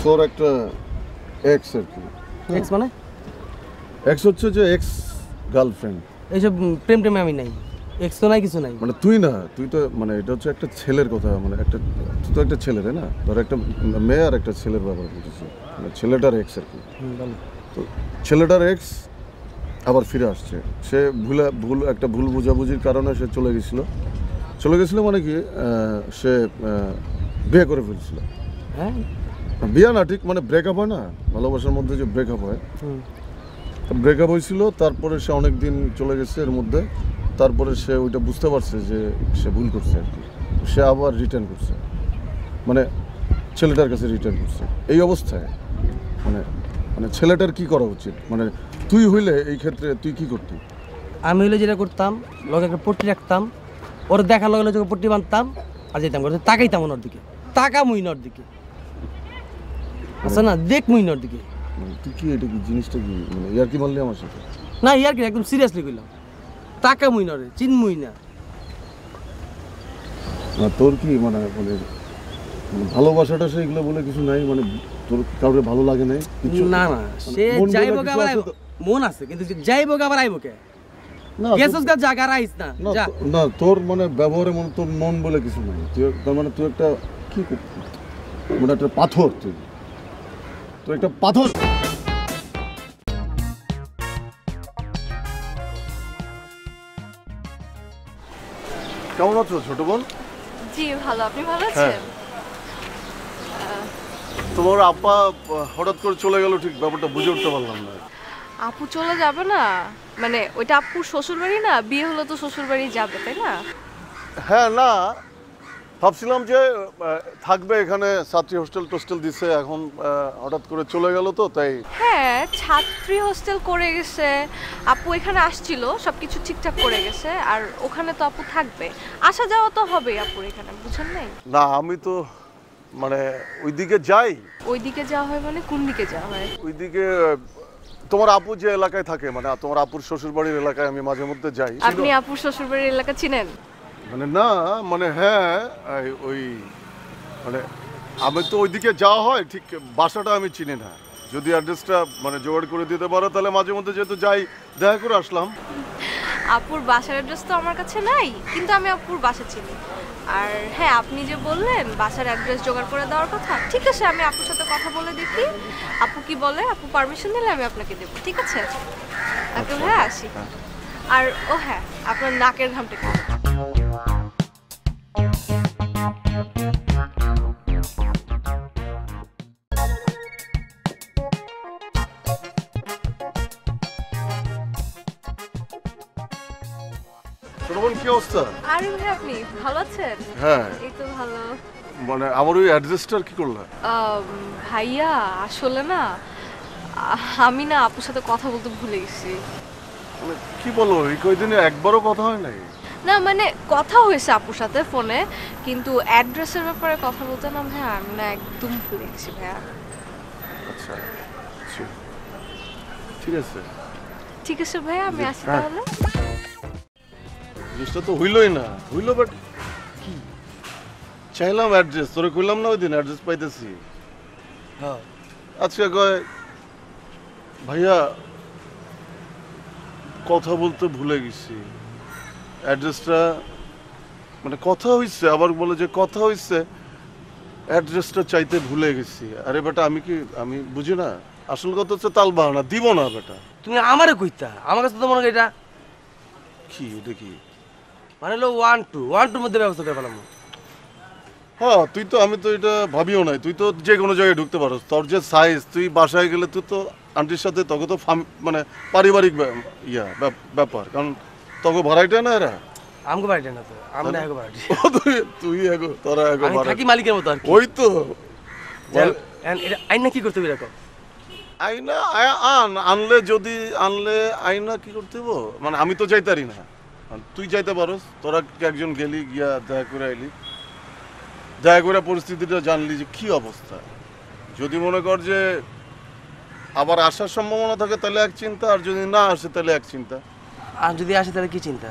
তোর একটা এক্স আর কি। এক্স মানে? এক্স হচ্ছে যে এক্স গার্লফ্রেন্ড। এইসব প্রেম টেমে আমি নাই, এক্স তো নাই, কিছু নাই। মানে তুই না, তুই তো মানে এটা হচ্ছে একটা ছেলের কথা, মানে একটা তুই তো একটা ছেলে তাই না? ধর একটা মেয়ে আর একটা ছেলের ব্যাপার বলতেছি, মানে ছেলেটার এক্স আর কি। তো ছেলেটার এক্স আবার ফিরে আসছে। সে একটা ভুল বোঝাবুঝির কারণে সে চলে গেছিল মানে কি সে বিয়ে করে ফেলছিল। হ্যাঁ, বিয়ে না, ঠিক মানে ব্রেকআপ হয় না, ভালোবাসার মধ্যে যে ব্রেকআপ হয়, ব্রেকআপ হয়েছিল। তারপরে সে অনেক দিন চলে গেছে এর মধ্যে, তারপরে সে ওইটা বুঝতে পারছে যে সে ভুল করছে আর কি। সে আবার রিটার্ন করছে, মানে ছেলেটার কাছে রিটার্ন করছে। এই অবস্থায় মানে মানে ছেলেটার কি করা উচিত? মানে তুই হইলে এই ক্ষেত্রে তুই কি করতি? আমি হইলে যেটা করতাম, লগে একটা পট্টি রাখতাম, ওর দেখার লগে লগে পট্টি বাঁধতাম আর যেতাম করতে, তাকাইতাম ওর দিকে, তাকামুই ওর দিকে, আচ্ছা না, দেখমুই ওর দিকে। তুই কি এটা কি জিনিসটা কি মানে ইয়ার কি মারলি আমার সাথে? না ইয়ার কি, একদম সিরিয়াসলি কইলাম, তাকামুই না রে, চিনমুই না। তোর কি মানে মানে ভালোবাসাটা সেগুলো বলে কিছু নাই? মানে তোর কাউকে ভালো লাগে নাই কিছু? না না, সে যাইব কে আবার আইব, মন আছে কিন্তু যাইব কে আবার আইব কে? না গেছস গা জায়গা রাইস না যা। না তোর মানে ব্যবহারে মনে তোর মন বলে কিছু নাই। তুই তার মানে তুই একটা কি মানে একটা পাথর, তুই একটা পাথর। কেমন আছো ছোট বোন? জি ভালো, আপনি ভালো আছেন? তোমার আপা হঠাৎ করে চলে গেল, ঠিক ব্যাপারটা বুঝে উঠতে পারলাম না। আপু চলে যাবে না মানে ওইটা আপুর শ্বশুর বাড়ি না, বিয়ে হলো তো শ্বশুর বাড়ি যাবে তাই না? হ্যাঁ, না ভাবছিলাম যে থাকবে এখানে, ছাত্রী হোস্টেল দিছে, এখন হঠাৎ করে চলে গেল তো তাই। হ্যাঁ, ছাত্রী হোস্টেল করে গেছে, আপু এখানে আসছিল, সবকিছু ঠিকঠাক করে গেছে, আর ওখানে তো আপু থাকবে, আসা যাওয়া তো হবেই আপুর এখানে, বুঝেন নাই? না আমি তো মানে ওইদিকে যাই। ওইদিকে যাওয়া হয় মানে কোন দিকে যাওয়া হয়? ওইদিকে তোমার আপু যে এলাকায় থাকে, মানে তোমার আপুর শ্বশুর বাড়ির এলাকায় আমি মাঝে মধ্যে যাই। আপনি আপুর শ্বশুর বাড়ির এলাকা চিনেন? মানে না মানে হ্যাঁ, ওই মানে আমি তো ওইদিকে যাওয়া হয়, ঠিক বাসাটা আমি চিনি না। যদি অ্যাড্রেসটা মানে জোগাড় করে দিতে পারো তাহলে মাঝে মধ্যে যেহেতু যাই, দেখা করে আসলাম। আপুর বাসার অ্যাড্রেস তো আমার কাছে নাই, কিন্তু আমি আপুর বাসা চিনি। আর হ্যাঁ, আপনি যে বললেন বাসার অ্যাড্রেস জোগাড় করে দেওয়ার কথা, ঠিক আছে, আমি আপুর সাথে কথা বলে দেখি, আপু কি বলে, আপু পারমিশন দিলে আমি আপনাকে দেবো, ঠিক আছে? ওকে হ্যাঁ, আসি। আর ও হ্যাঁ, আপনার নাকের ঘামটা কি? কি অবস্থা? আরে ভাই, আপনি ভালো আছেন? হ্যাঁ, এই তো ভালো। মানে আমার ওই অ্যাড্রেসটার কি করলা? ভাইয়া আসলে না, আমি না আপুর সাথে কথা বলতে ভুলে গেছি। মানে কি বলো, এই কয়দিনে একবারও কথা হয় নাই? না মানে কথা হয়েছে আপুর সাথে ফোনে, কিন্তু অ্যাড্রেসের ব্যাপারে কথা বলতে না ভাইয়া, আমি না একদম ভুলে গেছি ভাইয়া। আচ্ছা ঠিক আছে। ঠিক আছে ভাইয়া, আমি আসি তাহলে। জিনিসটা তো হইলই না, হইলো বাট কি চাইলাম অ্যাড্রেস, তোরে কইলাম না ওই দিন অ্যাড্রেস পাইতেছি। হ্যাঁ, আজকে কয় ভাইয়া কথা বলতে ভুলে গেছি, অ্যাড্রেসটা মানে কথা হইছে, আবার বলে যে কথা হইছে অ্যাড্রেসটা চাইতে ভুলে গেছি। আরে বেটা আমি বুঝি না, আসল কথা হচ্ছে তাল বাহানা দিব না বেটা। তুমি আমারে কইতা, আমার কাছে তো মনে হয় এটা কি এটা কি মানে হলো 1-2 মধ্যে ব্যবস্থা করে ফেলাম। হ্যাঁ, আমি তো এটা ভাবিও নাই। তুই তো যে কোনো জায়গায় ঢুকতে পারো, তোর যে সাইজ, তুই বাসায় গেলে তুই তো আন্টির সাথে তখন তো মানে পারিবারিক ব্যাপার, কারণ তখন ভাড়াইটা না এরা আমগো বাড়িটা না তো, আমরা এগো বাড়ি। তুই এগো, তোরা এগো আমি থাকি মালিকের মতো আর কি। ওই তো এটা আইনা কি করতে হবে এরকম? আইনা আনলে আইনা কি করতে হবো, মানে আমি তো যাইতারি না, তুই যাইতে পারোস। তোরা একজন গেলি, গিয়া দেখা করে আইলি, দেখা করে পরিস্থিতিটা জানলি যে কি অবস্থা। যদি মনে কর যে আবার আসার সম্ভাবনা থাকে তাহলে এক চিন্তা, আর যদি না আসে তাহলে এক চিন্তা। আর যদি আসে তাহলে কি চিন্তা?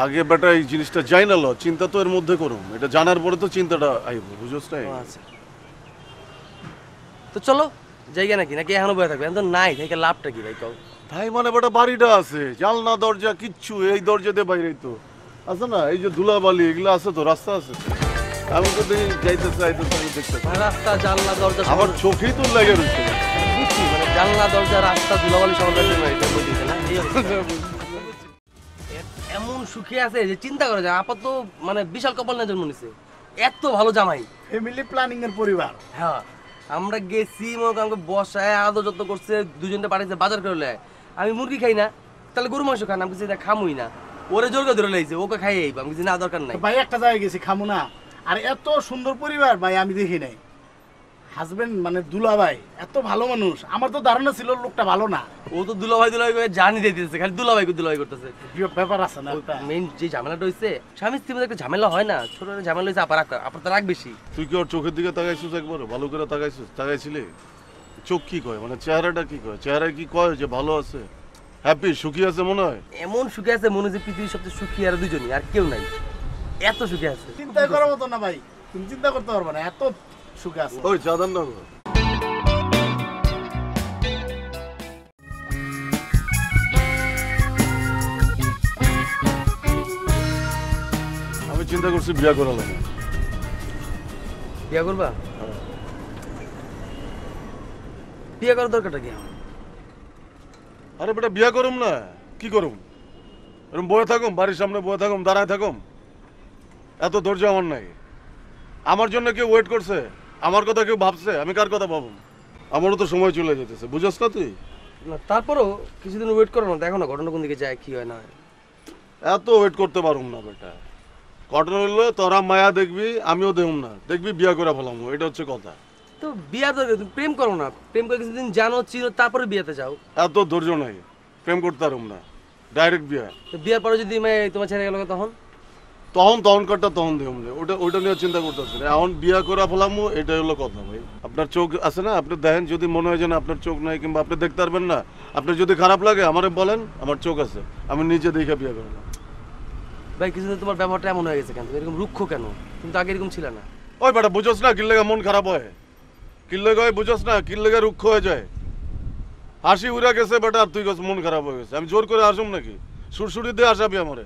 আগে বেটা এই জিনিসটা যাই না, চিন্তা তো এর মধ্যে করুম, এটা জানার পরে তো চিন্তাটা আইব, বুঝছ না? আচ্ছা তো চলো জায়গা নাকি নাকি এখনো বয়ে থাকবে এখন তো নাই থেকে লাভটা কি ভাই কও ভাই মানে বেটা বাড়িটা আছে জানলা দরজা কিচ্ছু এই দরজা দিয়ে বাইরেই তো আছে না এই যে ধুলাবালি এগুলো আছে তো রাস্তা আছে তো। আমি তো দেখি যাইতেছে আইতেছে আমি দেখতেছি মানে রাস্তা জানলা দরজা আমার চোখেই তো লেগে রয়েছে বুঝছি মানে জানলা দরজা রাস্তা ধুলাবালি সবার কাছে এটা বুঝিছে না এই অবস্থা। এমন সুখে আছে যে চিন্তা করে যায় আপাতত মানে বিশাল কপাল না জন্ম নিছে এত ভালো জামাই ফ্যামিলি প্ল্যানিং এর পরিবার। হ্যাঁ আমরা গেছি মনে করেন আমাকে বসায় আদর যত্ন করছে দুজনটা পাঠাইছে বাজার করে লয় আমি মুরগি খাই না তাহলে গরু মাংস খান আমি কিছু খামুই না ওরে জোর করে ধরে লাইছে ওকে খাই আমি কিছু না দরকার নাই তো ভাই একটা জায়গায় গেছি খামু না, আর এত সুন্দর পরিবার ভাই আমি দেখি নাই। হাজবেন্ড মানে দুলা ভাই এত ভালো মানুষ, আমার তো ধারণা ছিল লোকটা ভালো না। ও তো দুলাভাই করে জানি দিতেছে খালি দুলাভাই করতেছে ব্যাপার আছে না একটা। মেইন যে ঝামেলাটা হইছে স্বামী স্ত্রীর মধ্যে একটা ঝামেলা হয় না ছোট একটা ঝামেলা হয়েছে আপনার তো রাগ বেশি তুই কি ওর চোখের দিকে তাকাইছিস একবার ভালো করে তাকাইছিলি চোখ কি কয় মানে চেহারাটা কি কয় চেহারায় কি কয় যে ভালো আছে হ্যাপি সুখী আছে মনে হয় এমন সুখে আছে মনে হচ্ছে পৃথিবীর সবচেয়ে সুখী আর দুজনই আর কেউ নাই এত সুখে আছে চিন্তা করার মতো না ভাই, তুমি চিন্তা করতে পারবে না এত সুখে আছে। ওই চাঁদান না গো। আমি চিন্তা করছি বিয়া করা লাগে বিয়া করবা বিয়া করার দরকারটা কি আরে বেটা বিয়া করুম না কি করুম এরকম বয়ে থাকুম বাড়ির সামনে বয়ে থাকুম দাঁড়ায় থাকুম এত ধৈর্য আমার নাই আমার জন্য কেউ ওয়েট করছে আমার কথা কেউ ভাবছে আমি কার কথা ভাবুম আমারও তো সময় চলে যেতেছে বুঝছ না তুই না তারপরও কিছুদিন ওয়েট করো না দেখো না ঘটনা কোন দিকে যায় কি হয় না হয় এত ওয়েট করতে পারুম না বেটা ঘটনা হইলো তোরা মায়া দেখবি আমিও দেখুম না দেখবি বিয়া করে ফেলাম এটা হচ্ছে কথা তো বিয়া দরকার তুমি প্রেম করো না প্রেম করে কিছুদিন জানো চিনো তারপরে বিয়েতে যাও এত ধৈর্য নাই প্রেম করতে পারুম না ডাইরেক্ট বিয়া তো বিয়ার পরে যদি মেয়ে তোমার ছেড়ে গেল তখন তখনকারটা তখন দেখুন ওইটা নিয়ে চিন্তা করতেছি না এখন বিয়া করা ফেলামো এটাই হলো কথা ভাই আপনার চোখ আছে না আপনি দেখেন যদি মনে হয় যে না আপনার চোখ নাই কিংবা আপনি দেখতে পারবেন না আপনার যদি খারাপ লাগে আমারে বলেন আমার চোখ আছে আমি নিজে দেখে বিয়ে করলাম ভাই কিছুদিন তোমার ব্যবহারটা এমন হয়ে গেছে কেন তুমি এরকম রুক্ষ কেন তুমি তো আগে এরকম ছিল না ওই বেটা বুঝোস না কিল্লেগা মন খারাপ হয় কিল্লেগা হয় বুঝোস না কিল্লেগা রুক্ষ হয়ে যায় হাসি উড়া গেছে বেটা আর তুই মন খারাপ হয়ে গেছে আমি জোর করে আসুম নাকি সুরসুরি দিয়ে আসাবি আমারে